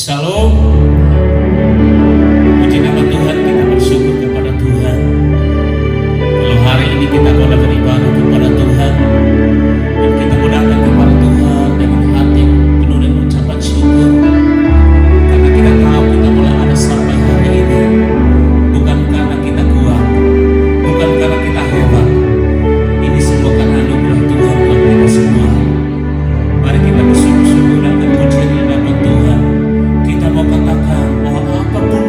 Shalom. Puji nama Tuhan, kita bersyukur kepada Tuhan. Kalau hari ini kita boleh beribadah kepada Tuhan, dan kita mau datang kepada Tuhan dengan hati penuh dengan ucapan syukur, karena kita tahu kita boleh ada sampai hari ini bukan karena kita kuat, bukan karena kita hebat. Ini semua karena anugerah Tuhan buat kita semua. Mari kita bersyukur dan berpuji nama Tuhan. Kita mau katakan bahwa apapun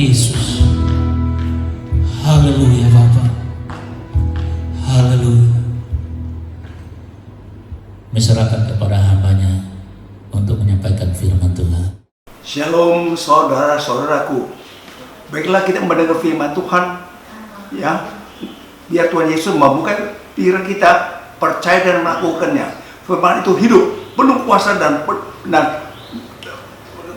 Yesus. Haleluya Bapa. Haleluya. Menyerahkan kepada hamba-Nya untuk menyampaikan firman Tuhan. Shalom saudara-saudaraku. Baiklah kita mendengar firman Tuhan. Ya, biar Tuhan Yesus membuka pikiran kita, percaya dan melakukannya. Firman itu hidup, penuh kuasa dan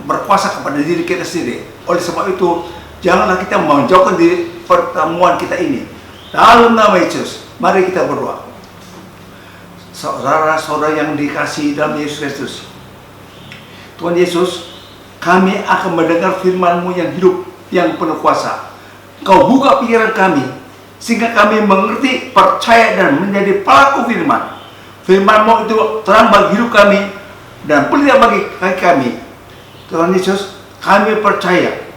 berkuasa kepada diri kita sendiri. Oleh sebab itu, janganlah kita menjauhkan di pertemuan kita ini. Dalam nama Yesus, mari kita berdoa. Saudara-saudara yang dikasihi dalam Yesus Kristus, Tuhan Yesus, kami akan mendengar firman-Mu yang hidup, yang penuh kuasa. Kau buka pikiran kami, sehingga kami mengerti, percaya, dan menjadi pelaku firman. Firman-Mu itu terang bagi hidup kami, dan pelita bagi kaki kami. Tuhan Yesus, kami percaya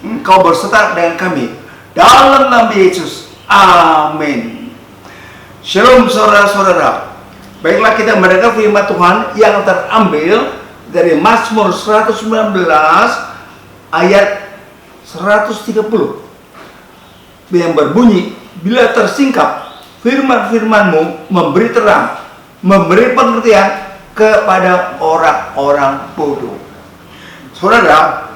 Engkau berserta dengan kami. Dalam nama Yesus, amin. Shalom saudara-saudara. Baiklah kita mendengar firman Tuhan yang terambil dari Mazmur 119 ayat 130 yang berbunyi, bila tersingkap firman-firman-Mu memberi terang, memberi pengertian kepada orang-orang bodoh. Saudara,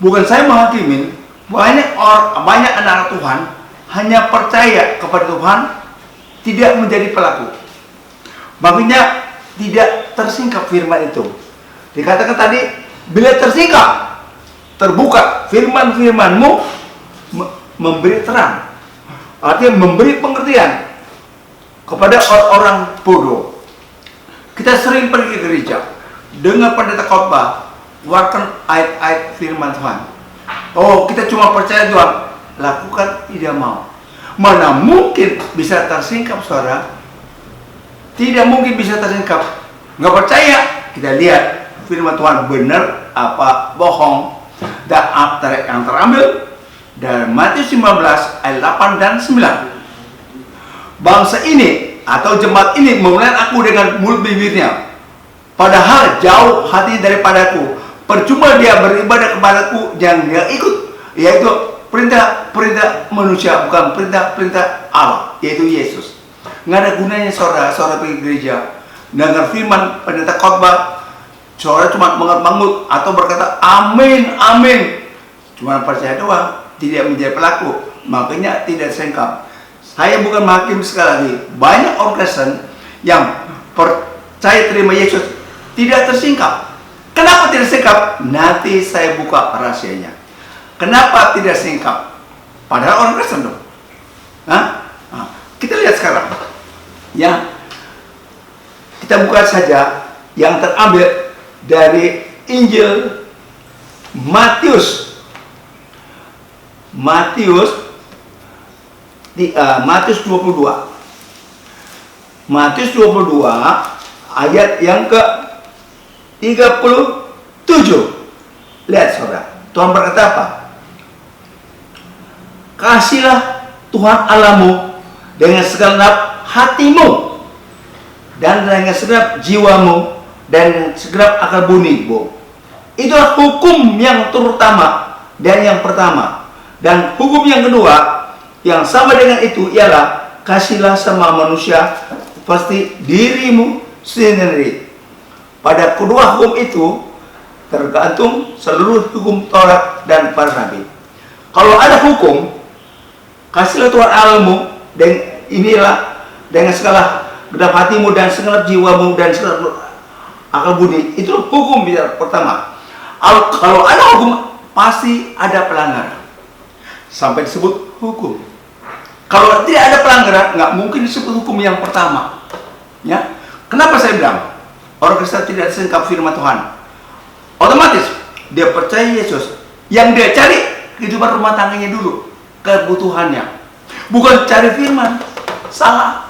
bukan saya menghakimi, banyak anak Tuhan hanya percaya kepada Tuhan, tidak menjadi pelaku. Makanya tidak tersingkap firman itu. Dikatakan tadi, bila tersingkap, terbuka firman-firman-Mu memberi terang, artinya memberi pengertian kepada orang-orang bodoh. Kita sering pergi ke gereja, dengar pendeta khotbah, keluarkan ayat-ayat firman Tuhan. Oh, kita cuma percaya Tuhan, lakukan tidak mau. Mana mungkin bisa tersingkap, saudara? Tidak mungkin bisa tersingkap. Nggak percaya, kita lihat firman Tuhan benar apa bohong. Dan yang terambil dari Matius 15 ayat 8 dan 9. Bangsa ini atau jemaat ini memuliakan aku dengan mulut bibirnya, padahal jauh hati daripadaku. Percuma dia beribadah kepadaku yang dia ikut, yaitu perintah manusia, bukan perintah Allah, yaitu Yesus. Nggak ada gunanya saudara pergi gereja, dengar firman pendeta khotbah, saudara cuma mengut-mengut atau berkata amin, amin, cuma percaya doang, tidak menjadi pelaku, makanya tidak tersingkap. Saya bukan menghakim, sekali lagi, banyak orang Kristen yang percaya terima Yesus tidak tersingkap. Kenapa tidak tersingkap? Nanti saya buka rahasianya. Kenapa tidak tersingkap? Padahal orang Kristen dong. Kita lihat sekarang. Ya, kita buka saja yang terambil dari Injil Matius 22. Matius 22 ayat yang ke 37. Lihat saudara, Tuhan berkata apa? Kasihlah Tuhan Allahmu dengan segenap hatimu, dan dengan segenap jiwamu, dan dengan segenap akal bunimu. Itulah hukum yang terutama dan yang pertama. Dan hukum yang kedua yang sama dengan itu ialah kasihlah sama manusia seperti dirimu sendiri. Pada kedua hukum itu tergantung seluruh hukum Taurat dan para nabi. Kalau ada hukum, kasihlah Tuhan Allahmu, dan inilah dengan segala genap hatimu dan segenap jiwamu dan segala akal budi. Itu hukum yang pertama. Kalau ada hukum, pasti ada pelanggaran. Sampai disebut hukum. Kalau tidak ada pelanggaran, nggak mungkin disebut hukum yang pertama. Ya, kenapa saya bilang orang Kristen tidak tersingkap firman Tuhan? Otomatis dia percaya Yesus. Yang dia cari kehidupan rumah tangganya dulu, kebutuhannya, bukan cari firman. Salah,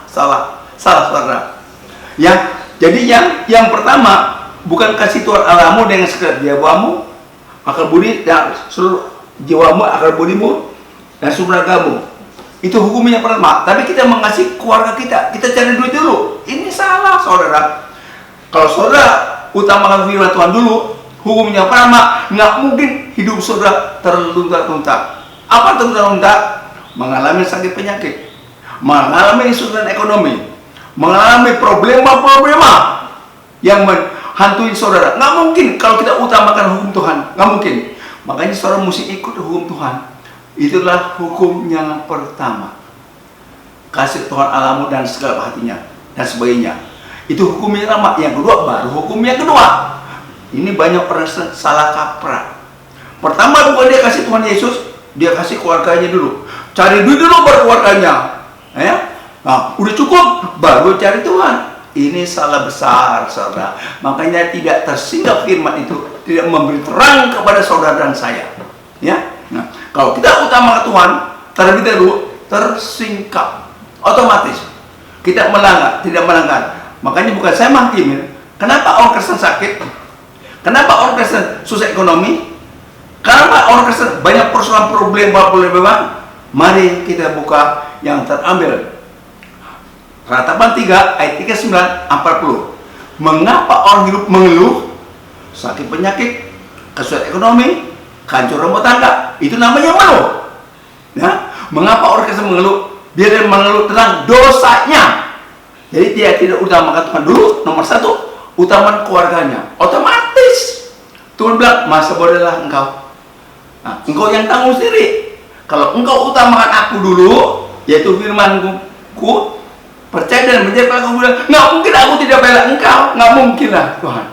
saudara. Ya, jadi yang pertama bukan kasih Tuhan Allahmu dengan segenap jiwamu, akal budi, dan seluruh jiwamu, akal budimu, dan subragamu. Itu hukumnya pertama. Tapi kita mengasihi keluarga kita cari duit dulu. Ini salah, saudara. Kalau saudara utamakan firman Tuhan dulu, hukumnya pertama, nggak mungkin hidup saudara terlunta-lunta. Apa itu unta? Mengalami sakit penyakit, mengalami kesulitan ekonomi, mengalami problema-problema yang menghantui saudara. Nggak mungkin kalau kita utamakan hukum Tuhan, nggak mungkin. Makanya saudara mesti ikut hukum Tuhan. Itulah hukum yang pertama. Kasih Tuhan Allahmu dan segala hatinya dan sebagainya. Itu hukum yang pertama. Yang kedua baru hukum yang kedua. Ini banyak orang salah kaprah. Pertama bukan dia kasih Tuhan Yesus, dia kasih keluarganya dulu. Cari duit dulu baru keluarganya. Ya? Nah, udah cukup baru cari Tuhan. Ini salah besar, saudara. Makanya tidak tersinggah firman itu, tidak memberi terang kepada saudara dan saya. Ya, nah, kalau kita utama Tuhan, terlebih dahulu tersingkap, otomatis kita melanggar, tidak melanggar. Makanya bukan saya menghakimin. Kenapa orang Kristen sakit? Kenapa orang Kristen susah ekonomi? Kenapa orang Kristen banyak persoalan problema? Mari kita buka yang terambil Ratapan 3 ayat 39 40. Mengapa orang hidup mengeluh? Sakit penyakit, kesulitan ekonomi, hancur rumah tangga. Itu namanya mengeluh. Ya? Mengapa orang Kristen mengeluh? Dia mengeluh tentang dosanya. Jadi dia tidak utamakan Tuhan dulu. Nomor satu, utamakan keluarganya. Otomatis Tuhan bilang, masa bolehlah engkau. Nah, engkau yang tanggung sendiri. Kalau engkau utamakan aku dulu, yaitu firman-Ku, percaya dan menjadi kamu bilang, nggak mungkin aku tidak bela engkau, nggak mungkin lah Tuhan.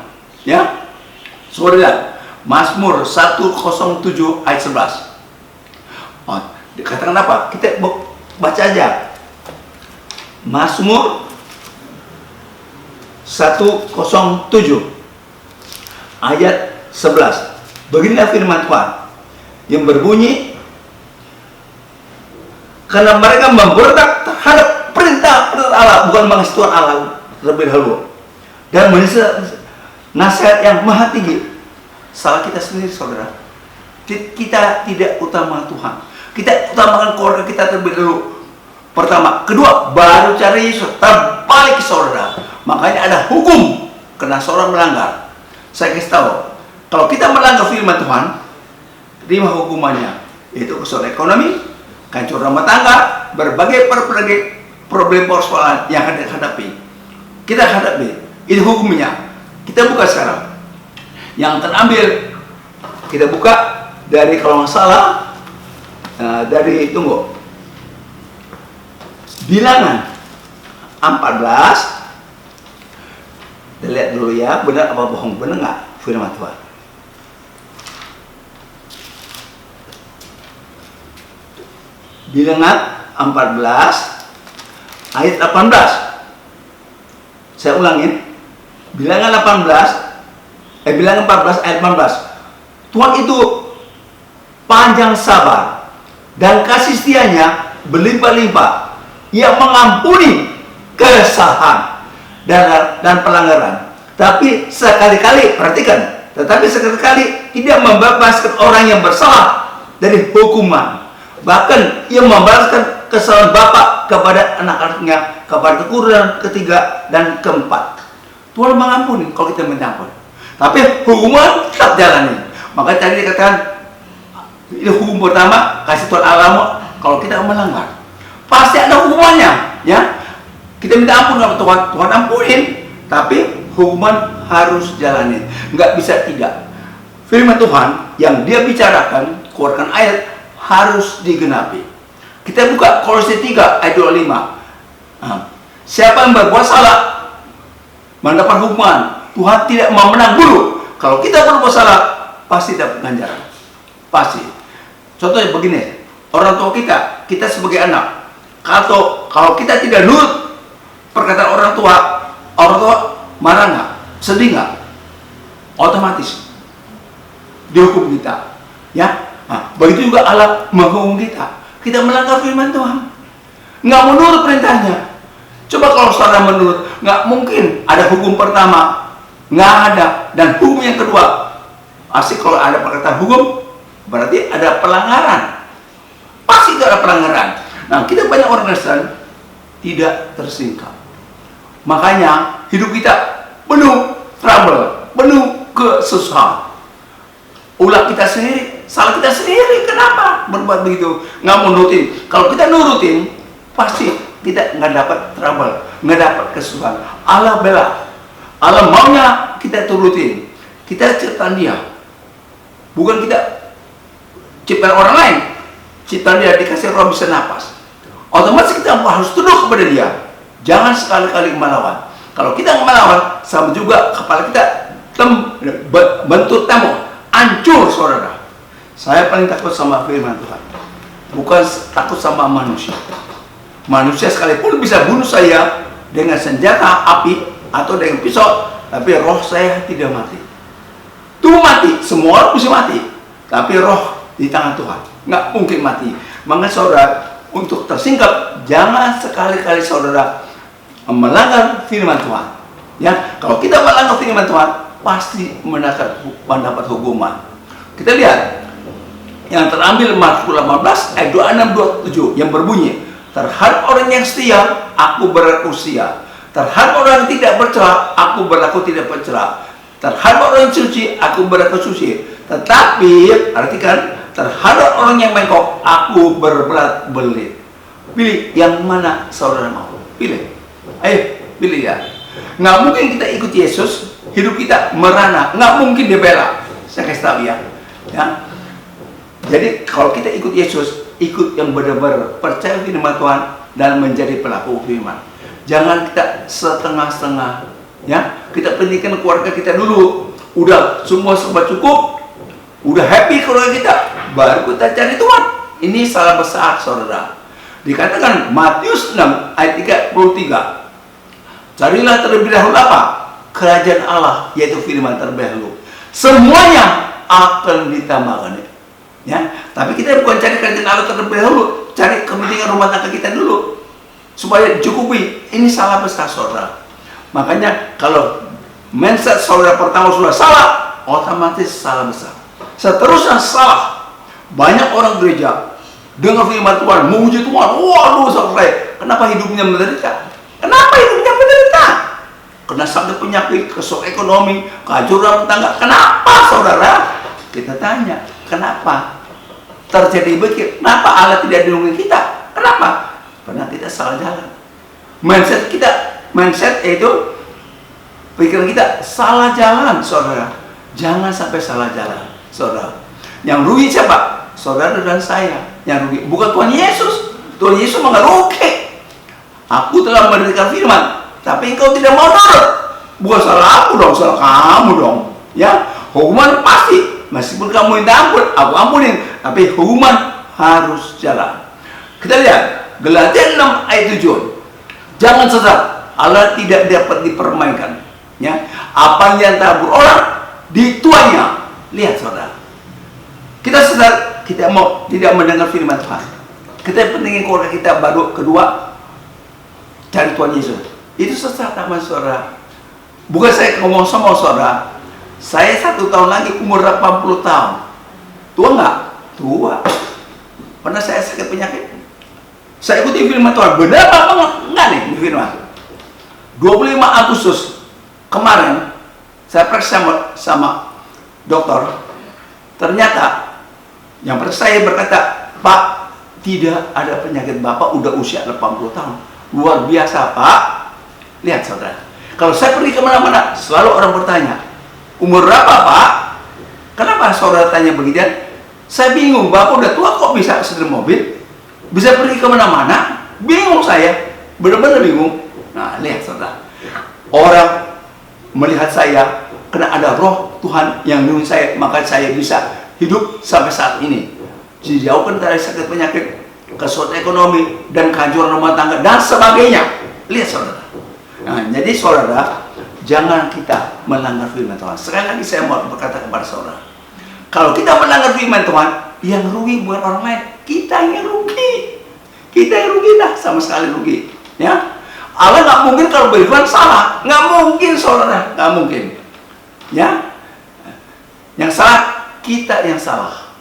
Ya, saudara, Mazmur 107 ayat 11. Oh, dikatakan apa? Kita baca aja. Mazmur 107 ayat 11. Beginilah firman Tuhan yang berbunyi, karena mereka memberontak terhadap perintah Allah, bukan mengasihi Tuhan Allah terlebih dahulu, dan nasihat yang maha tinggi. Salah kita sendiri, saudara. Kita tidak utama Tuhan. Kita utamakan keluarga kita terlebih dahulu. Pertama, kedua, baru cari Yesus. Terbalik, saudara. Makanya ada hukum karena seorang melanggar. Saya kasih tahu, kalau kita melanggar firman Tuhan, terima hukumannya, yaitu kesulitan ekonomi, hancur rumah tangga, berbagai problem persoalan yang akan dihadapi. Kita hadapi. Ini hukumnya. Kita buka sekarang. Yang terambil, kita buka dari, kalau nggak salah, dari, tunggu, Bilangan 14. Kita lihat dulu ya, benar apa bohong, benar nggak firman Tuhan. Bilangan 14 ayat 18. Saya ulangin. Bilangan 14 ayat 18. Tuhan itu panjang sabar dan kasih setianya berlimpah-limpah. Ia mengampuni kesalahan dan pelanggaran. Tapi sekali-kali, perhatikan, tetapi sekali-kali tidak membebaskan orang yang bersalah dari hukuman. Bahkan ia membalaskan kesalahan bapak kepada anak-anaknya, kepada keturunan ketiga dan keempat. Tuhan mengampuni kalau kita minta ampun. Tapi hukuman tetap jalani. Maka tadi dikatakan, ini hukum pertama, kasih Tuhan Allahmu. Kalau kita melanggar, pasti ada hukumannya. Ya, kita minta ampun sama Tuhan, Tuhan ampunin. Tapi hukuman harus jalani. Nggak bisa tidak. Firman Tuhan yang dia bicarakan, keluarkan ayat, harus digenapi. Kita buka Kolose 3 ayat 25. Siapa yang berbuat salah mendapat hukuman. Tuhan tidak mau menang dulu. Kalau kita berbuat salah, pasti dapat ganjaran. Pasti. Contohnya begini, orang tua kita sebagai anak, kalau kita tidak nurut perkataan orang tua marah nggak? Sedih nggak? Otomatis dihukum kita. Ya. Nah, begitu juga Allah menghukum kita. Kita melanggar firman Tuhan, nggak menurut perintahnya. Coba kalau saudara menurut, nggak mungkin ada hukum pertama, nggak ada, dan hukum yang kedua. Asik kalau ada perkataan hukum, berarti ada pelanggaran. Pasti itu ada pelanggaran. Nah, kita banyak orang Kristen tidak tersingkap. Makanya hidup kita penuh trouble, penuh kesusahan. Ulah kita sendiri salah kita sendiri. Kenapa berbuat begitu? Nggak mau nurutin. Kalau kita nurutin, pasti kita nggak dapat trouble, nggak dapat kesusahan. Allah bela, Allah maunya kita turutin. Kita ciptaan Dia, bukan kita ciptaan orang lain. Ciptaan Dia, dikasih roh bisa napas. Otomatis kita harus tunduk kepada Dia. Jangan sekali-kali melawan. Kalau kita melawan, sama juga kepala kita bentuk tembok, hancur saudara. Saya paling takut sama firman Tuhan, bukan takut sama manusia. Manusia sekalipun bisa bunuh saya dengan senjata api atau dengan pisau, tapi roh saya tidak mati. Tuh mati, semua orang bisa mati, tapi roh di tangan Tuhan nggak mungkin mati. Maka saudara, untuk tersingkap, jangan sekali-kali saudara melanggar firman Tuhan. Ya, kalau kita melanggar firman Tuhan, pasti mendapat hukuman. Kita lihat yang terambil Markus 18 ayat 26-27 yang berbunyi, terhadap orang yang setia, aku berlaku setia. Terhadap orang yang tidak bercela, aku berlaku tidak bercela. Terhadap orang yang suci, aku berlaku suci. Tetapi, artikan, terhadap orang yang bengkok, aku berbelat belit. Pilih yang mana saudara mau. Pilih. Ayo, pilih ya. Nggak mungkin kita ikut Yesus, hidup kita merana. Nggak mungkin dibela. Saya kasih tahu ya. Jadi kalau kita ikut Yesus, ikut yang benar-benar percaya firman Tuhan dan menjadi pelaku firman. Jangan kita setengah-setengah. Ya, kita pendidikan keluarga kita dulu. Udah semua serba cukup, udah happy keluarga kita, baru kita cari Tuhan. Ini salah besar saudara. Dikatakan Matius 6 ayat 33, carilah terlebih dahulu apa? Kerajaan Allah, yaitu firman terlebih dahulu. Semuanya akan ditambahkan. Ya, tapi kita bukan cari kerajaan Allah terlebih dahulu, cari kepentingan rumah tangga kita dulu supaya cukupi. Ini salah besar saudara. Makanya kalau mindset saudara pertama sudah salah, otomatis salah besar. Seterusnya salah. Banyak orang gereja dengar firman Tuhan, memuji Tuhan, waduh selesai. Kenapa hidupnya menderita? Kenapa hidupnya menderita? Kena sakit penyakit, kesok ekonomi, kehancuran tangga. Kenapa saudara? Kita tanya, kenapa terjadi begitu? Kenapa Allah tidak dilindungi kita? Kenapa? Karena kita salah jalan. Mindset kita, mindset itu pikiran kita salah jalan, saudara. Jangan sampai salah jalan, saudara. Yang rugi siapa? Saudara dan saya. Yang rugi bukan Tuhan Yesus. Tuhan Yesus nggak rugi. Aku telah memberikan firman, tapi engkau tidak mau nurut. Bukan salah aku dong, salah kamu dong. Ya, hukuman pasti. Meskipun kamu minta ampun, aku ampunin, tapi hukuman harus jalan. Kita lihat Galatia 6 ayat 7. Jangan sesat, Allah tidak dapat dipermainkan. Ya, apa yang tabur orang dituanya. Lihat saudara, kita sesat, kita mau tidak mendengar firman Tuhan. Kita pentingin keluarga kita, baru kedua cari Tuhan Yesus. Itu sesat sama saudara. Bukan saya ngomong sama saudara. Saya 1 tahun lagi umur 80 tahun. Tua nggak? Tua. Pernah saya sakit penyakit? Saya ikuti firman Tuhan. Benar apa enggak nih firman? 25 Agustus kemarin saya periksa sama dokter. Ternyata yang periksa saya berkata, Pak, tidak ada penyakit Bapak udah usia 80 tahun. Luar biasa Pak. Lihat saudara. Kalau saya pergi kemana-mana, selalu orang bertanya, umur berapa Pak? Kenapa saudara tanya begitu? Saya bingung, Bapak udah tua kok bisa setir mobil? Bisa pergi kemana-mana? Bingung saya, benar-benar bingung. Nah lihat saudara, orang melihat saya karena ada roh Tuhan yang menolong saya, maka saya bisa hidup sampai saat ini. Dijauhkan dari sakit penyakit, kesulitan ekonomi, dan kehancuran rumah tangga, dan sebagainya. Lihat saudara. Nah, jadi saudara, jangan kita melanggar firman Tuhan. Sekali lagi saya mau berkata kepada saudara, kalau kita melanggar firman Tuhan, yang rugi bukan orang lain, kita yang rugi. Kita yang rugi dah, sama sekali rugi. Ya, Allah nggak mungkin kalau berfirman salah, nggak mungkin saudara, nggak mungkin. Ya, yang salah kita yang salah,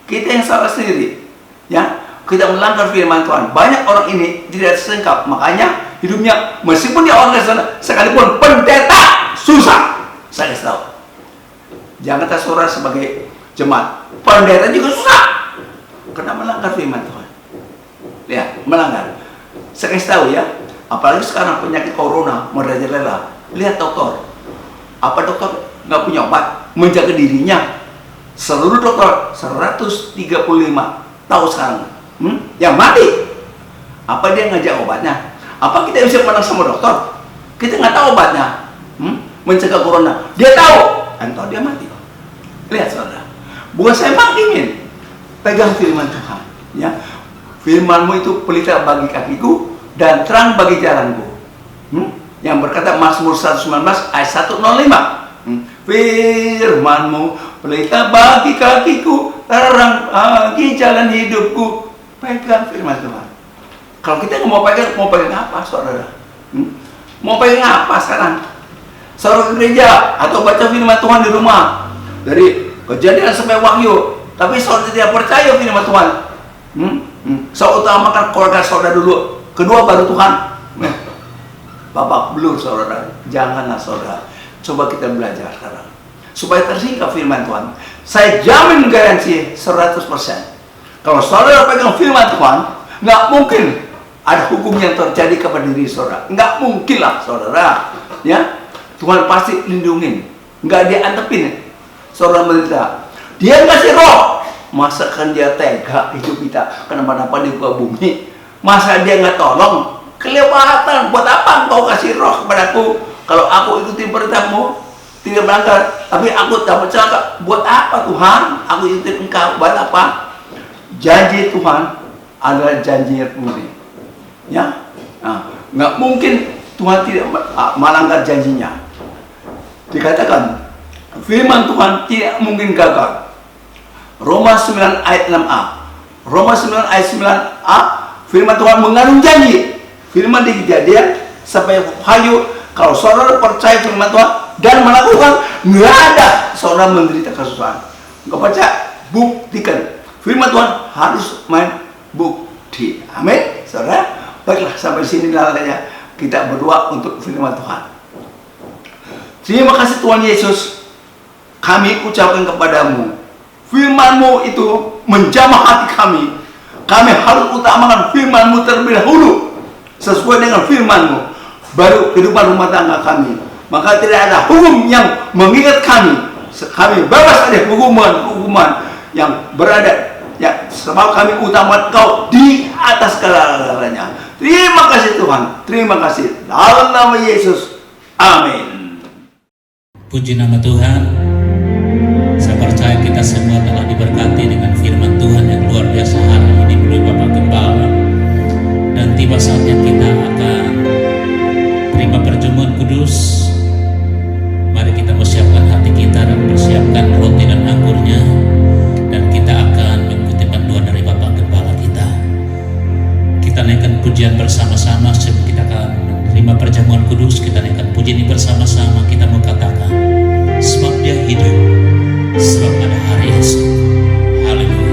kita yang salah sendiri. Ya, kita melanggar firman Tuhan. Banyak orang ini tidak sengkap, makanya hidupnya meskipun dia orang sana, sekalipun pendeta susah. Saya kasih tahu. Jangan kita saudara sebagai jemaat pendeta juga susah karena melanggar firman Tuhan. Ya, melanggar. Saya kasih tahu ya, apalagi sekarang penyakit corona merajalela. Lihat dokter, apa dokter nggak punya obat menjaga dirinya? Seluruh dokter 135 tahu sekarang, yang mati. Apa dia ngajak obatnya? Apa kita bisa menang sama dokter? Kita nggak tahu obatnya, mencegah corona. Dia tahu, entah dia mati. Lihat saudara, bukan saya makimin, pegang firman Tuhan. Ya, firman-Mu itu pelita bagi kakiku dan terang bagi jalanku. Yang berkata Mazmur 119 ayat 105. Firman-Mu pelita bagi kakiku, terang bagi jalan hidupku. Pegang firman Tuhan. Kalau kita mau pegang apa, saudara? Mau pegang apa sekarang? Saudara gereja atau baca firman Tuhan di rumah dari Kejadian sampai Wahyu, tapi saudara tidak percaya firman Tuhan. Saudara utamakan keluarga saudara dulu, kedua baru Tuhan. Bapak belum saudara, janganlah saudara. Coba kita belajar sekarang supaya tersingkap firman Tuhan. Saya jamin garansi 100%. Kalau saudara pegang firman Tuhan, nggak mungkin ada hukum yang terjadi kepada diri saudara. Nggak mungkin lah saudara. Ya, Tuhan pasti lindungin. Nggak dia antepin saudara menderita. Dia kasih roh. Masa kan dia tega hidup kita kenapa-napa di muka bumi? Masa dia nggak tolong? Kelewatan. Buat apa engkau kasih roh kepadaku kalau aku ikuti perintahmu tidak melanggar, tapi aku dapat celaka? Buat apa Tuhan? Aku ikuti engkau. Buat apa? Janji Tuhan adalah janji yang murni. Ya, nggak mungkin Tuhan tidak melanggar janjinya. Dikatakan firman Tuhan tidak mungkin gagal. Roma 9 ayat 6a. Roma 9 ayat 9a, firman Tuhan mengandung janji. Firman di Kejadian sampai Wahyu, kalau saudara percaya firman Tuhan dan melakukan, nggak ada saudara menderita kesusahan. Nggak percaya, buktikan. Firman Tuhan harus main bukti. Amin, saudara. Baiklah, sampai sini lalanya kita berdoa untuk firman Tuhan. Terima kasih Tuhan Yesus. Kami ucapkan kepadamu, firman-Mu itu menjamah hati kami. Kami harus utamakan firman-Mu terlebih dahulu. Sesuai dengan firman-Mu, baru kehidupan rumah tangga kami. Maka tidak ada hukum yang mengikat kami. Kami bebas dari hukuman yang berada. Ya, sebab kami utamakan Kau di atas segala-galanya. Terima kasih Tuhan. Terima kasih. Dalam nama Yesus. Amin. Puji nama Tuhan. Saya percaya kita semua telah diberkati dengan firman Tuhan yang luar biasa hari ini melalui Bapak Gembala. Dan tiba saatnya kita akan terima perjamuan kudus. Mari kita persiapkan hati kita dan persiapkan roti dan anggurnya. Dan kita akan mengikuti panduan dari Bapak Gembala kita. Kita naikkan pujian bersama-sama sebelum kita akan menerima perjamuan kudus. Kita naikkan pujian ini bersama-sama. Kita mau katakan, sebab Dia hidup, sebab ada hari esok. Haleluya.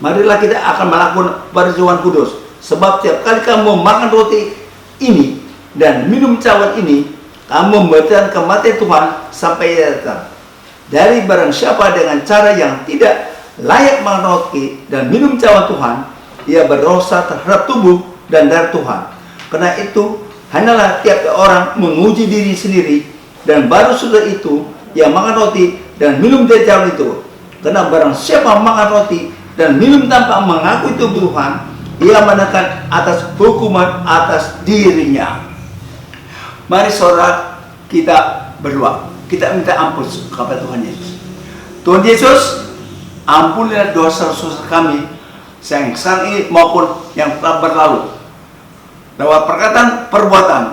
marilah kita akan melakukan perjamuan kudus. Sebab tiap kali kamu makan roti ini dan minum cawan ini, kamu memberitakan kematian Tuhan sampai Ia datang. Dari barang siapa dengan cara yang tidak layak makan roti dan minum cawan Tuhan, ia berdosa terhadap tubuh dan darah Tuhan. Karena itu, hanyalah tiap orang menguji diri sendiri, dan baru sudah itu ia makan roti dan minum dari cawan itu. Karena barang siapa makan roti dan minum tanpa mengakui tubuh Tuhan, ia menekan atas hukuman atas dirinya. Mari saudara, kita berdoa. Kita minta ampun kepada Tuhan Yesus. Tuhan Yesus, ampunilah dosa-dosa kami yang sekarang ini maupun yang telah berlalu. Lewat perkataan, perbuatan,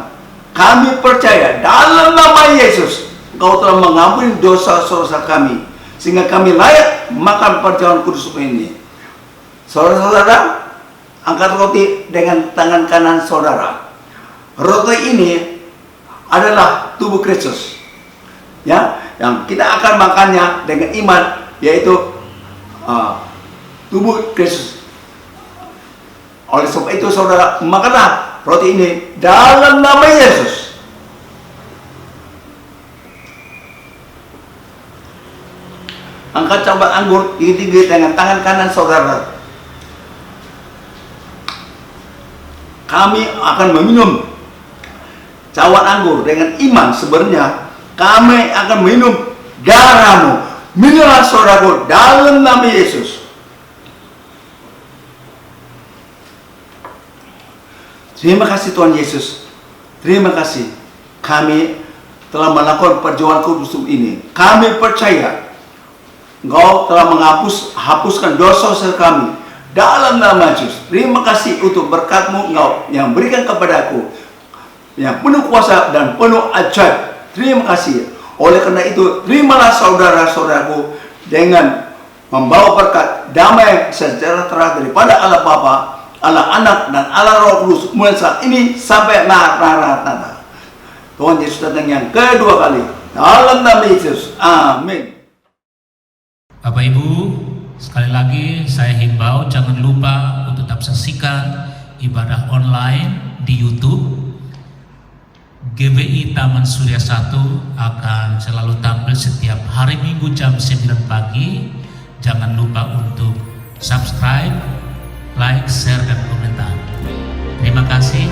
kami percaya dalam nama Yesus, Engkau telah mengampuni dosa-dosa kami, sehingga kami layak makan perjamuan kudus ini. Saudara-saudara, angkat roti dengan tangan kanan saudara. Roti ini adalah tubuh Kristus, ya, yang kita akan makannya dengan iman, yaitu tubuh Kristus. Oleh sebab itu saudara, makanlah roti ini dalam nama Yesus. Angkat cawan anggur tinggi-tinggi dengan tangan kanan saudara. Kami akan meminum cawan anggur dengan iman. Sebenarnya kami akan minum darah-Mu. Minumlah saudaraku dalam nama Yesus. Terima kasih Tuhan Yesus. Terima kasih. Kami telah melakukan perjamuan kudus ini. Kami percaya Engkau telah hapuskan dosa-dosa kami dalam nama Yesus. Terima kasih untuk berkat-Mu Engkau yang berikan kepadaku, yang penuh kuasa dan penuh ajaib. Terima kasih. Oleh karena itu, terimalah saudara-saudaraku dengan membawa berkat damai sejahtera daripada Allah Bapa, Allah Anak, dan Allah Roh Kudus mulai saat ini sampai Maranatha. Tuhan Yesus datang yang kedua kali. Dalam nama Yesus. Amin. Bapak Ibu, sekali lagi saya himbau jangan lupa untuk tetap saksikan ibadah online di YouTube. GBI Taman Surya 1 akan selalu tampil setiap hari Minggu jam 9 pagi. Jangan lupa untuk subscribe, like, share, dan komentar. Terima kasih.